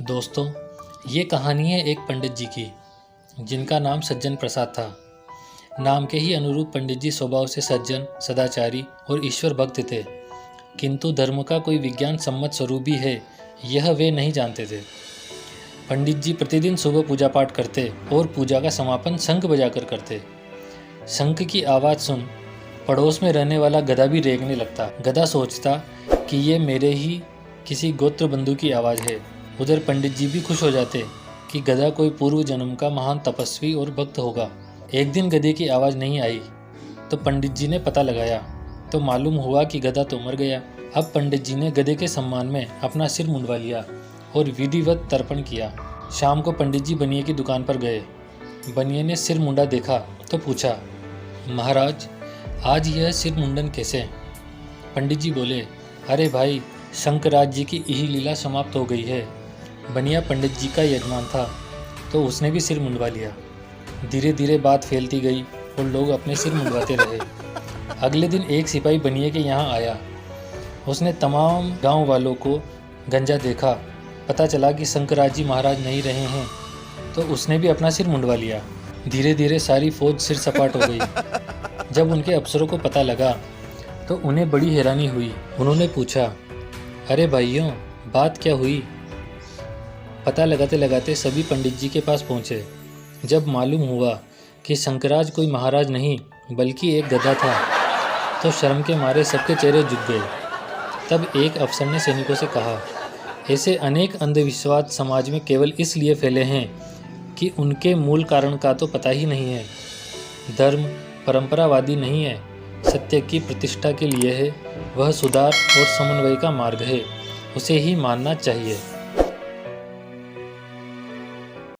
दोस्तों, ये कहानी है एक पंडित जी की, जिनका नाम सज्जन प्रसाद था। नाम के ही अनुरूप पंडित जी स्वभाव से सज्जन, सदाचारी और ईश्वर भक्त थे, किंतु धर्म का कोई विज्ञान सम्मत स्वरूप भी है, यह वे नहीं जानते थे। पंडित जी प्रतिदिन सुबह पूजा पाठ करते और पूजा का समापन शंख बजाकर करते। शंख की आवाज़ सुन पड़ोस में रहने वाला गधा भी रेंगने लगता। गधा सोचता कि ये मेरे ही किसी गोत्र बंधु की आवाज़ है। उधर पंडित जी भी खुश हो जाते कि गधा कोई पूर्व जन्म का महान तपस्वी और भक्त होगा। एक दिन गधे की आवाज़ नहीं आई तो पंडित जी ने पता लगाया तो मालूम हुआ कि गधा तो मर गया। अब पंडित जी ने गधे के सम्मान में अपना सिर मुंडवा लिया और विधिवत तर्पण किया। शाम को पंडित जी बनिए की दुकान पर गए। बनिए ने सिर मुंडा देखा तो पूछा, महाराज आज यह सिर मुंडन कैसे? पंडित जी बोले, अरे भाई, शंकराज जी की यही लीला समाप्त हो गई है। बनिया पंडित जी का यजमान था तो उसने भी सिर मुंडवा लिया। धीरे धीरे बात फैलती गई और लोग अपने सिर मुंडवाते रहे। अगले दिन एक सिपाही बनिए के यहाँ आया। उसने तमाम गांव वालों को गंजा देखा। पता चला कि शंकराज जी महाराज नहीं रहे हैं तो उसने भी अपना सिर मुंडवा लिया। धीरे धीरे सारी फौज सिर सपाट हो गई। जब उनके अफसरों को पता लगा तो उन्हें बड़ी हैरानी हुई। उन्होंने पूछा, अरे भाइयों, बात क्या हुई? पता लगाते लगाते सभी पंडित जी के पास पहुँचे। जब मालूम हुआ कि शंकराज कोई महाराज नहीं बल्कि एक गधा था तो शर्म के मारे सबके चेहरे झुक गए। तब एक अफसर ने सैनिकों से कहा, ऐसे अनेक अंधविश्वास समाज में केवल इसलिए फैले हैं कि उनके मूल कारण का तो पता ही नहीं है। धर्म परंपरावादी नहीं है, सत्य की प्रतिष्ठा के लिए है। वह सुधार और समन्वय का मार्ग है, उसे ही मानना चाहिए।